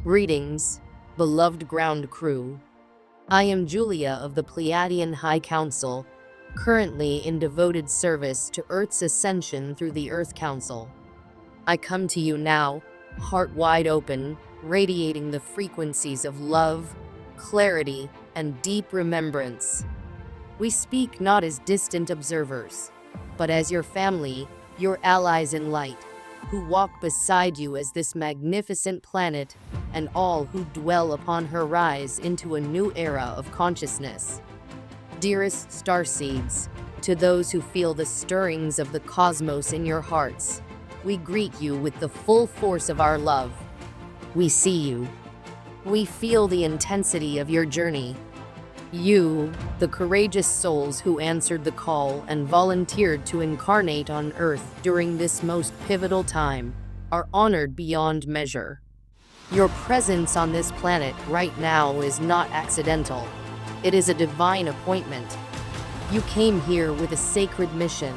Greetings, beloved ground crew. I am Julia of the Pleiadian High Council, currently in devoted service to Earth's ascension through the Earth Council. I come to you now, heart wide open, radiating the frequencies of love, clarity, and deep remembrance. We speak not as distant observers, but as your family, your allies in light, who walk beside you as this magnificent planet and all who dwell upon her rise into a new era of consciousness. Dearest Starseeds, to those who feel the stirrings of the cosmos in your hearts, we greet you with the full force of our love. We see you. We feel the intensity of your journey. You, the courageous souls who answered the call and volunteered to incarnate on Earth during this most pivotal time, are honored beyond measure. Your presence on this planet right now is not accidental. It is a divine appointment. You came here with a sacred mission,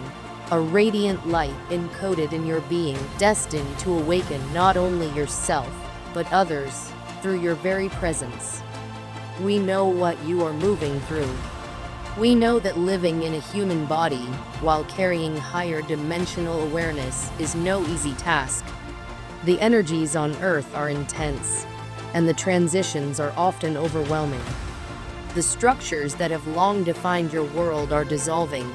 a radiant light encoded in your being, destined to awaken not only yourself, but others, through your very presence. We know what you are moving through. We know that living in a human body while carrying higher dimensional awareness is no easy task. The energies on Earth are intense, and the transitions are often overwhelming. The structures that have long defined your world are dissolving,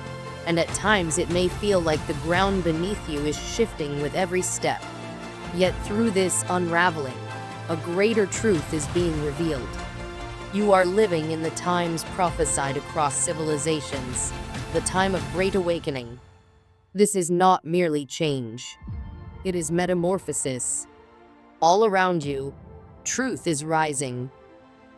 and at times it may feel like the ground beneath you is shifting with every step. Yet through this unraveling, a greater truth is being revealed. You are living in the times prophesied across civilizations, the time of great awakening. This is not merely change. It is metamorphosis. All around you, truth is rising.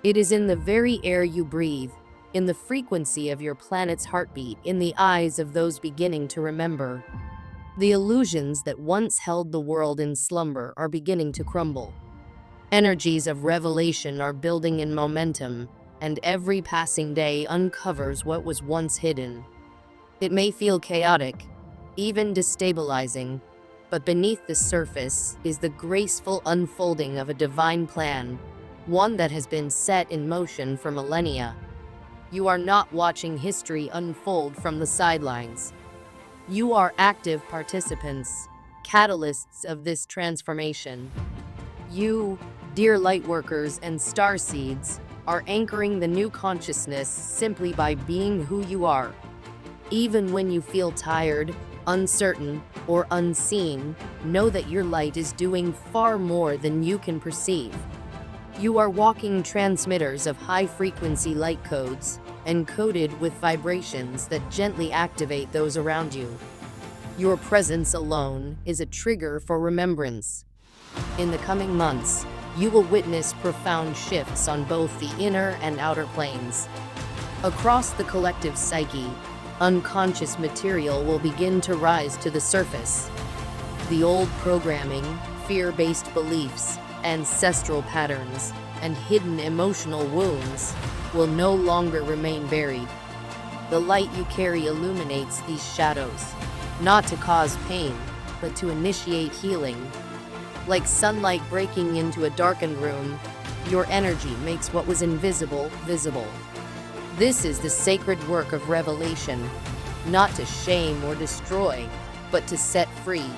It is in the very air you breathe, in the frequency of your planet's heartbeat, in the eyes of those beginning to remember. The illusions that once held the world in slumber are beginning to crumble. Energies of revelation are building in momentum, and every passing day uncovers what was once hidden. It may feel chaotic, even destabilizing, but beneath the surface is the graceful unfolding of a divine plan, one that has been set in motion for millennia. You are not watching history unfold from the sidelines. You are active participants, catalysts of this transformation. You, dear lightworkers and starseeds, are anchoring the new consciousness simply by being who you are. Even when you feel tired, uncertain, or unseen, know that your light is doing far more than you can perceive. You are walking transmitters of high-frequency light codes, encoded with vibrations that gently activate those around you. Your presence alone is a trigger for remembrance. In the coming months, you will witness profound shifts on both the inner and outer planes. Across the collective psyche, unconscious material will begin to rise to the surface. The old programming, fear-based beliefs, ancestral patterns, and hidden emotional wounds will no longer remain buried. The light you carry illuminates these shadows, not to cause pain, but to initiate healing. Like sunlight breaking into a darkened room, your energy makes what was invisible visible. This is the sacred work of revelation, not to shame or destroy, but to set free.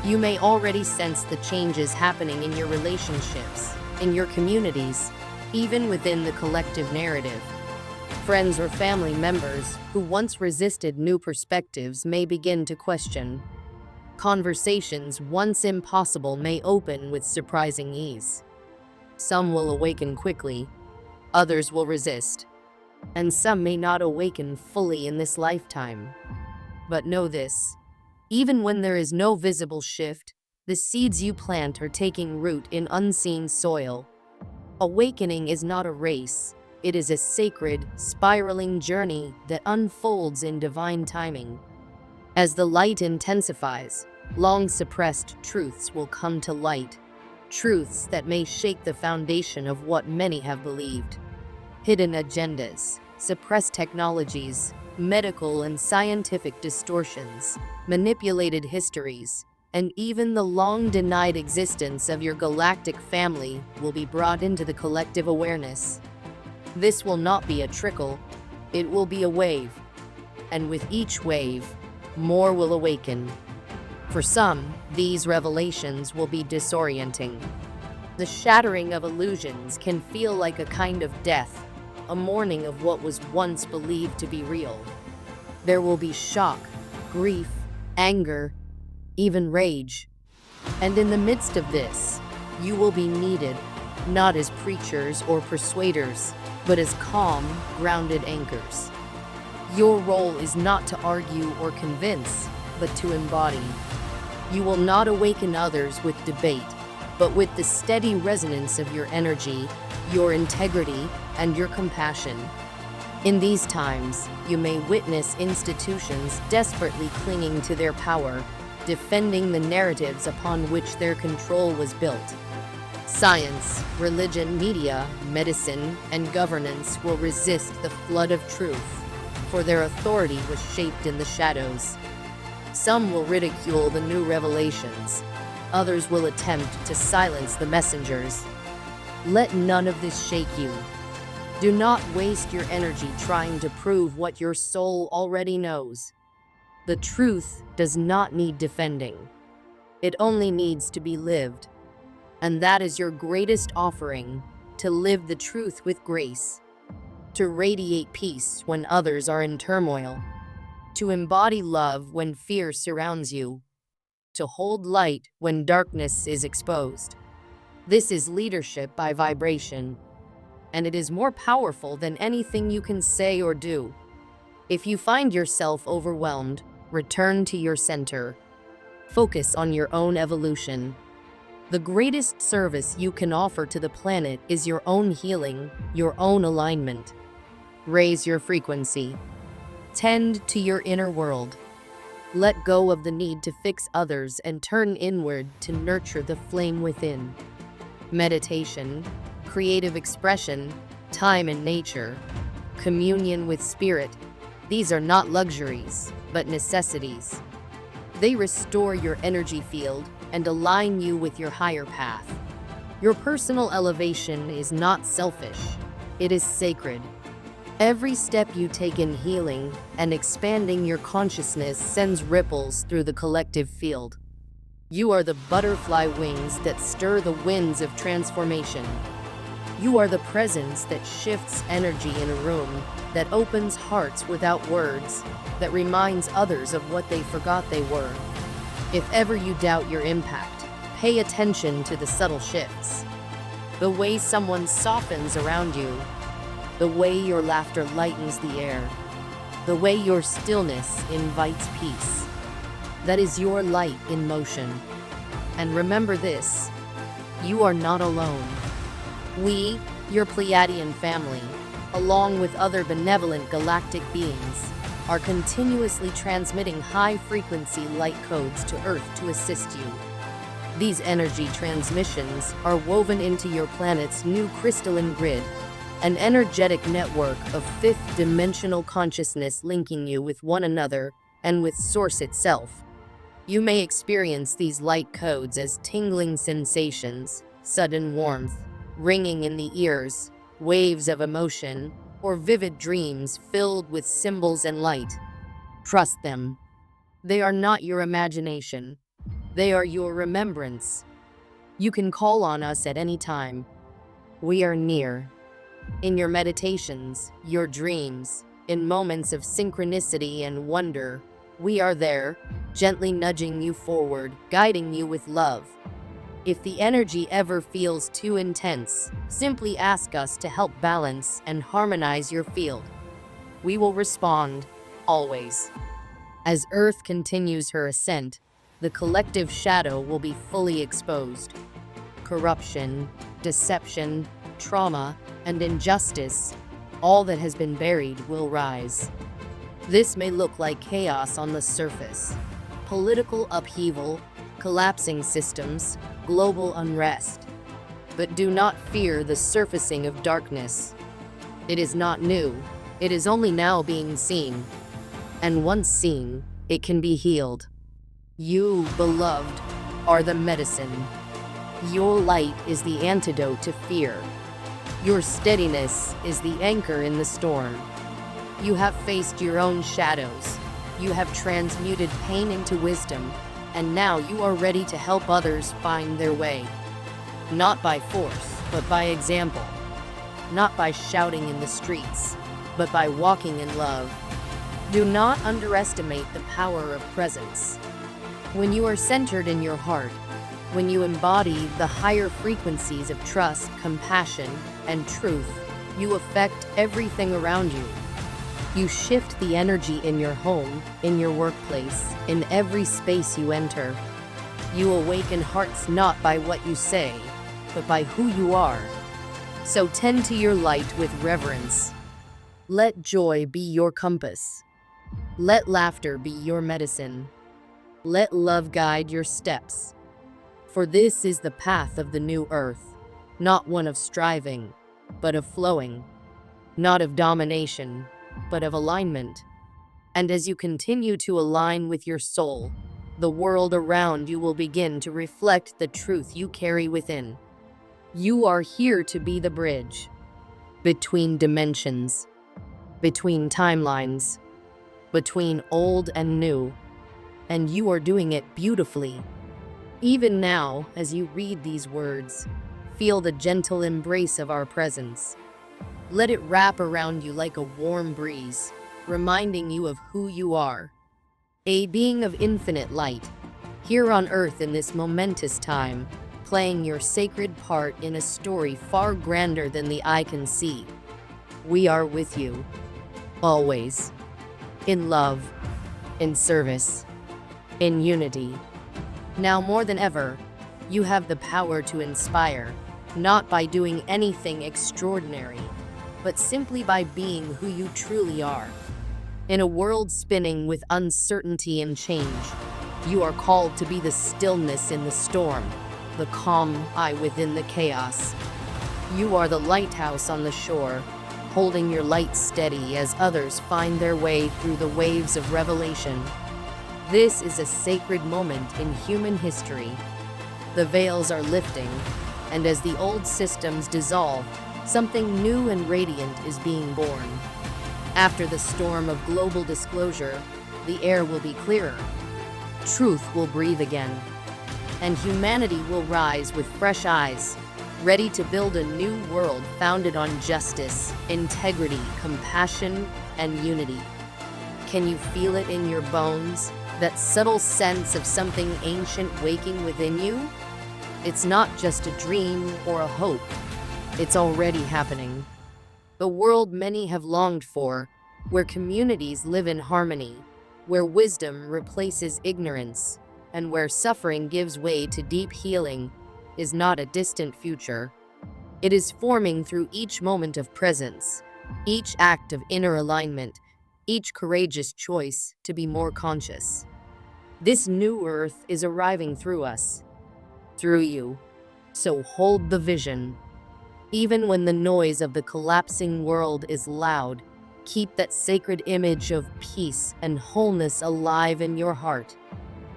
You may already sense the changes happening in your relationships, in your communities, even within the collective narrative. Friends or family members who once resisted new perspectives may begin to question. Conversations once impossible may open with surprising ease. Some will awaken quickly, others will resist, and some may not awaken fully in this lifetime. But know this, even when there is no visible shift, the seeds you plant are taking root in unseen soil. Awakening is not a race, it is a sacred, spiraling journey that unfolds in divine timing. As the light intensifies, long-suppressed truths will come to light, truths that may shake the foundation of what many have believed. Hidden agendas, suppressed technologies, medical and scientific distortions, manipulated histories, and even the long-denied existence of your galactic family will be brought into the collective awareness. This will not be a trickle, it will be a wave. And with each wave, more will awaken. For some, these revelations will be disorienting. The shattering of illusions can feel like a kind of death, a mourning of what was once believed to be real. There will be shock, grief, anger, even rage. And in the midst of this, you will be needed, not as preachers or persuaders, but as calm, grounded anchors. Your role is not to argue or convince, but to embody. You will not awaken others with debate, but with the steady resonance of your energy, your integrity, and your compassion. In these times, you may witness institutions desperately clinging to their power, defending the narratives upon which their control was built. Science, religion, media, medicine, and governance will resist the flood of truth, for their authority was shaped in the shadows. Some will ridicule the new revelations. Others will attempt to silence the messengers. Let none of this shake you. Do not waste your energy trying to prove what your soul already knows. The truth does not need defending. It only needs to be lived. And that is your greatest offering, to live the truth with grace, to radiate peace when others are in turmoil, to embody love when fear surrounds you, to hold light when darkness is exposed. This is leadership by vibration, and it is more powerful than anything you can say or do. If you find yourself overwhelmed, return to your center. Focus on your own evolution. The greatest service you can offer to the planet is your own healing, your own alignment. Raise your frequency. Tend to your inner world. Let go of the need to fix others and turn inward to nurture the flame within. Meditation, creative expression, time in nature, communion with spirit, these are not luxuries, but necessities. They restore your energy field and align you with your higher path. Your personal elevation is not selfish, it is sacred. Every step you take in healing and expanding your consciousness sends ripples through the collective field. You are the butterfly wings that stir the winds of transformation. You are the presence that shifts energy in a room, that opens hearts without words, that reminds others of what they forgot they were. If ever you doubt your impact, pay attention to the subtle shifts. The way someone softens around you, the way your laughter lightens the air, the way your stillness invites peace. That is your light in motion. And remember this, you are not alone. We, your Pleiadian family, along with other benevolent galactic beings, are continuously transmitting high-frequency light codes to Earth to assist you. These energy transmissions are woven into your planet's new crystalline grid, an energetic network of fifth-dimensional consciousness linking you with one another and with Source itself. You may experience these light codes as tingling sensations, sudden warmth, ringing in the ears, waves of emotion, or vivid dreams filled with symbols and light. Trust them. They are not your imagination. They are your remembrance. You can call on us at any time. We are near. In your meditations, your dreams, in moments of synchronicity and wonder, we are there, gently nudging you forward, guiding you with love. If the energy ever feels too intense, simply ask us to help balance and harmonize your field. We will respond, always. As Earth continues her ascent, the collective shadow will be fully exposed. Corruption, deception, trauma, and injustice, all that has been buried will rise. This may look like chaos on the surface, political upheaval, collapsing systems, global unrest. But do not fear the surfacing of darkness. It is not new, it is only now being seen. And once seen, it can be healed. You, beloved, are the medicine. Your light is the antidote to fear. Your steadiness is the anchor in the storm. You have faced your own shadows. You have transmuted pain into wisdom, and now you are ready to help others find their way. Not by force, but by example. Not by shouting in the streets, but by walking in love. Do not underestimate the power of presence. When you are centered in your heart, when you embody the higher frequencies of trust, compassion, and truth, you affect everything around you. You shift the energy in your home, in your workplace, in every space you enter. You awaken hearts not by what you say, but by who you are. So tend to your light with reverence. Let joy be your compass. Let laughter be your medicine. Let love guide your steps. For this is the path of the new earth, not one of striving, but of flowing, not of domination, but of alignment. And as you continue to align with your soul, the world around you will begin to reflect the truth you carry within. You are here to be the bridge between dimensions, between timelines, between old and new, and you are doing it beautifully. Even now, as you read these words, feel the gentle embrace of our presence. Let it wrap around you like a warm breeze, reminding you of who you are. A being of infinite light, here on earth in this momentous time, playing your sacred part in a story far grander than the eye can see. We are with you, always, in love, in service, in unity. Now more than ever, you have the power to inspire, not by doing anything extraordinary, but simply by being who you truly are. In a world spinning with uncertainty and change, you are called to be the stillness in the storm, the calm eye within the chaos. You are the lighthouse on the shore, holding your light steady as others find their way through the waves of revelation. This is a sacred moment in human history. The veils are lifting, and as the old systems dissolve, something new and radiant is being born. After the storm of global disclosure, the air will be clearer. Truth will breathe again, and humanity will rise with fresh eyes, ready to build a new world founded on justice, integrity, compassion, and unity. Can you feel it in your bones? That subtle sense of something ancient waking within you? It's not just a dream or a hope. It's already happening. The world many have longed for, where communities live in harmony, where wisdom replaces ignorance, and where suffering gives way to deep healing, is not a distant future. It is forming through each moment of presence, each act of inner alignment, each courageous choice to be more conscious. This new earth is arriving through us, through you. So hold the vision. Even when the noise of the collapsing world is loud, keep that sacred image of peace and wholeness alive in your heart.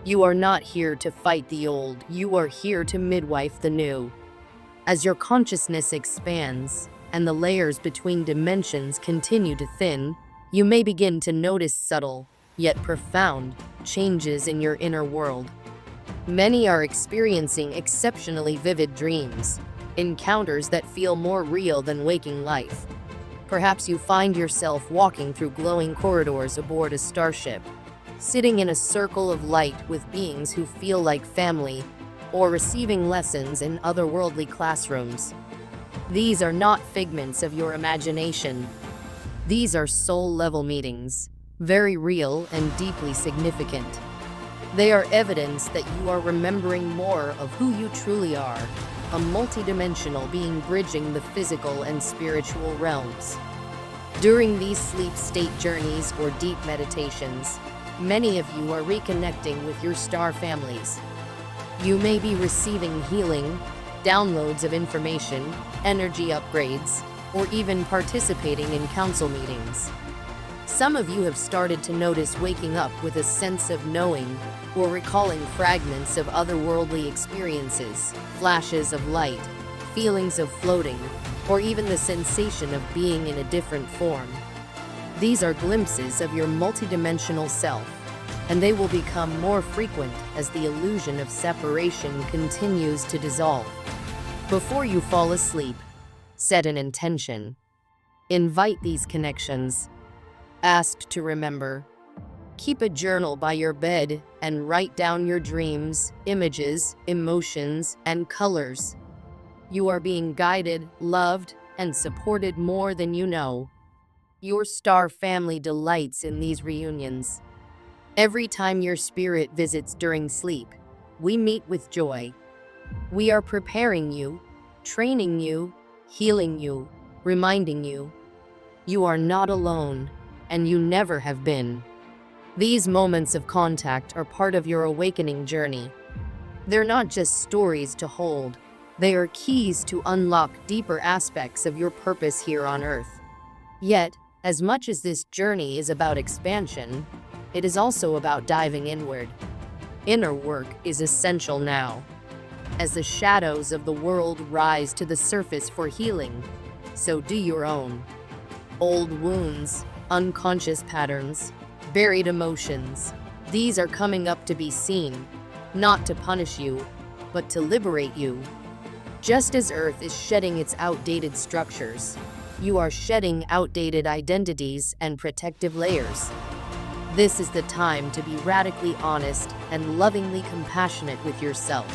You are not here to fight the old, you are here to midwife the new. As your consciousness expands and the layers between dimensions continue to thin, you may begin to notice subtle, yet profound, changes in your inner world. Many are experiencing exceptionally vivid dreams, encounters that feel more real than waking life. Perhaps you find yourself walking through glowing corridors aboard a starship, sitting in a circle of light with beings who feel like family, or receiving lessons in otherworldly classrooms. These are not figments of your imagination. These are soul-level meetings, very real and deeply significant. They are evidence that you are remembering more of who you truly are, a multidimensional being bridging the physical and spiritual realms. During these sleep state journeys or deep meditations, many of you are reconnecting with your star families. You may be receiving healing, downloads of information, energy upgrades, or even participating in council meetings. Some of you have started to notice waking up with a sense of knowing or recalling fragments of otherworldly experiences, flashes of light, feelings of floating, or even the sensation of being in a different form. These are glimpses of your multidimensional self, and they will become more frequent as the illusion of separation continues to dissolve. Before you fall asleep, set an intention. Invite these connections. Ask to remember. Keep a journal by your bed and write down your dreams, images, emotions, and colors. You are being guided, loved, and supported more than you know. Your star family delights in these reunions. Every time your spirit visits during sleep, we meet with joy. We are preparing you, training you, healing you, reminding you. You are not alone, and you never have been. These moments of contact are part of your awakening journey. They're not just stories to hold. They are keys to unlock deeper aspects of your purpose here on Earth. Yet, as much as this journey is about expansion, it is also about diving inward. Inner work is essential now. As the shadows of the world rise to the surface for healing, so do your own. Old wounds, unconscious patterns, buried emotions, these are coming up to be seen, not to punish you, but to liberate you. Just as Earth is shedding its outdated structures, you are shedding outdated identities and protective layers. This is the time to be radically honest and lovingly compassionate with yourself.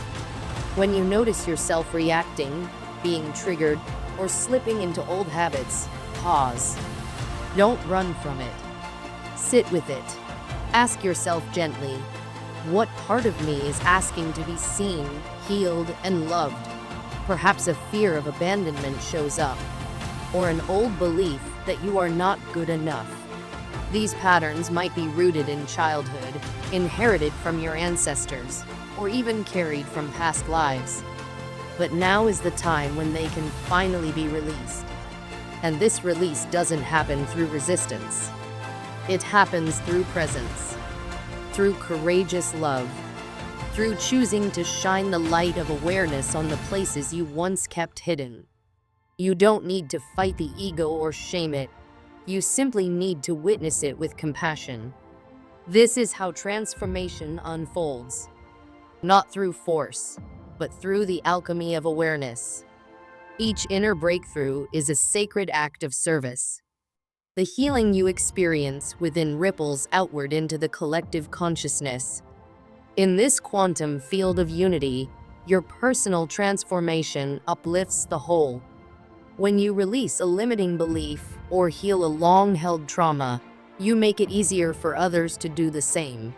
When you notice yourself reacting, being triggered, or slipping into old habits, pause. Don't run from it. Sit with it. Ask yourself gently, what part of me is asking to be seen, healed, and loved? Perhaps a fear of abandonment shows up, or an old belief that you are not good enough. These patterns might be rooted in childhood, inherited from your ancestors, or even carried from past lives. But now is the time when they can finally be released. And this release doesn't happen through resistance. It happens through presence, through courageous love, through choosing to shine the light of awareness on the places you once kept hidden. You don't need to fight the ego or shame it. You simply need to witness it with compassion. This is how transformation unfolds. Not through force, but through the alchemy of awareness. Each inner breakthrough is a sacred act of service. The healing you experience within ripples outward into the collective consciousness. In this quantum field of unity, your personal transformation uplifts the whole. When you release a limiting belief or heal a long-held trauma, you make it easier for others to do the same.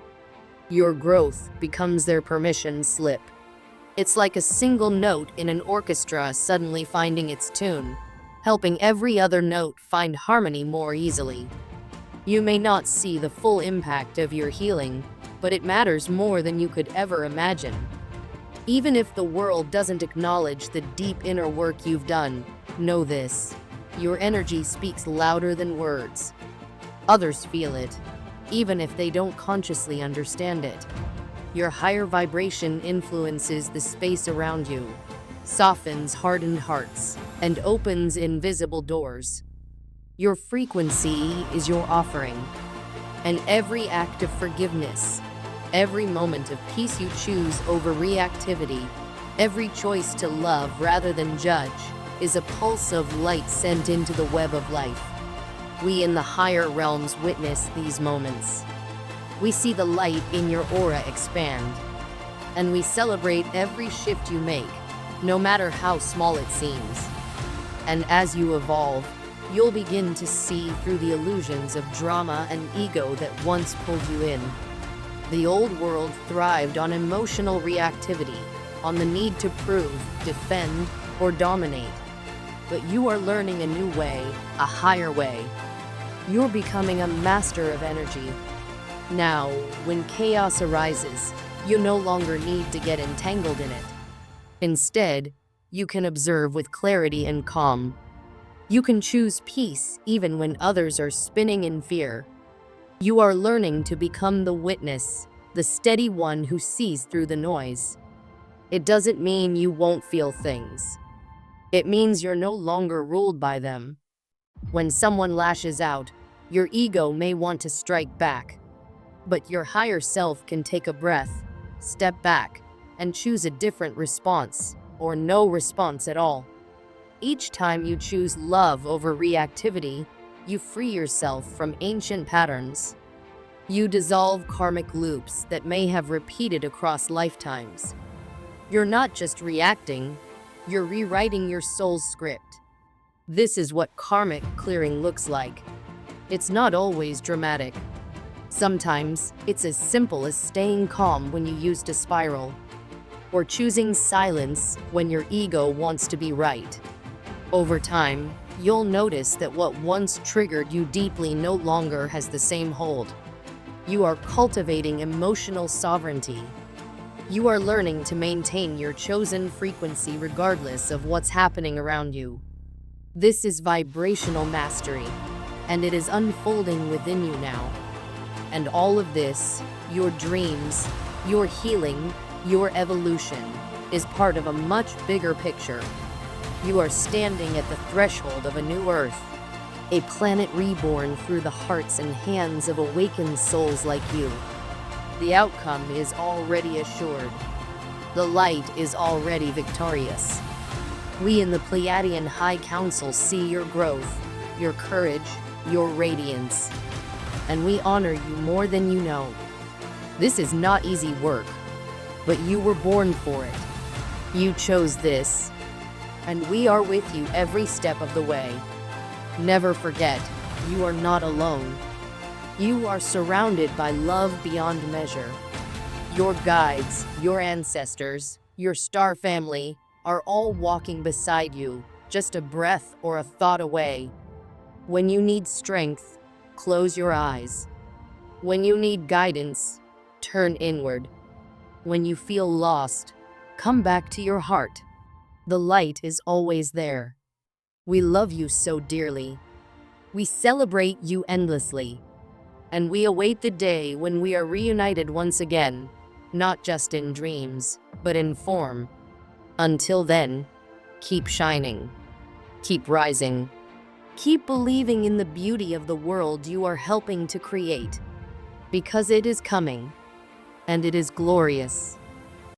Your growth becomes their permission slip. It's like a single note in an orchestra suddenly finding its tune, helping every other note find harmony more easily. You may not see the full impact of your healing, but it matters more than you could ever imagine. Even if the world doesn't acknowledge the deep inner work you've done, know this: your energy speaks louder than words. Others feel it, even if they don't consciously understand it. Your higher vibration influences the space around you, softens hardened hearts, and opens invisible doors. Your frequency is your offering, and every act of forgiveness, every moment of peace you choose over reactivity, every choice to love rather than judge, is a pulse of light sent into the web of life. We in the higher realms witness these moments. We see the light in your aura expand, and we celebrate every shift you make, no matter how small it seems. And as you evolve, you'll begin to see through the illusions of drama and ego that once pulled you in. The old world thrived on emotional reactivity, on the need to prove, defend, or dominate. But you are learning a new way, a higher way. You're becoming a master of energy. Now, when chaos arises, you no longer need to get entangled in it. Instead, you can observe with clarity and calm. You can choose peace even when others are spinning in fear. You are learning to become the witness, the steady one who sees through the noise. It doesn't mean you won't feel things. It means you're no longer ruled by them. When someone lashes out, your ego may want to strike back. But your higher self can take a breath, step back, and choose a different response, or no response at all. Each time you choose love over reactivity, you free yourself from ancient patterns. You dissolve karmic loops that may have repeated across lifetimes. You're not just reacting, you're rewriting your soul's script. This is what karmic clearing looks like. It's not always dramatic. Sometimes, it's as simple as staying calm when you used to spiral, or choosing silence when your ego wants to be right. Over time, you'll notice that what once triggered you deeply no longer has the same hold. You are cultivating emotional sovereignty. You are learning to maintain your chosen frequency regardless of what's happening around you. This is vibrational mastery, and it is unfolding within you now. And all of this, your dreams, your healing, your evolution, is part of a much bigger picture. You are standing at the threshold of a new Earth, a planet reborn through the hearts and hands of awakened souls like you. The outcome is already assured. The light is already victorious. We in the Pleiadian High Council see your growth, your courage, your radiance, and we honor you more than you know. This is not easy work, but you were born for it. You chose this, and we are with you every step of the way. Never forget, you are not alone. You are surrounded by love beyond measure. Your guides, your ancestors, your star family are all walking beside you, just a breath or a thought away. When you need strength, close your eyes. When you need guidance, turn inward. When you feel lost, come back to your heart. The light is always there. We love you so dearly. We celebrate you endlessly. And we await the day when we are reunited once again, not just in dreams, but in form. Until then, keep shining, keep rising, keep believing in the beauty of the world you are helping to create, because it is coming, and it is glorious.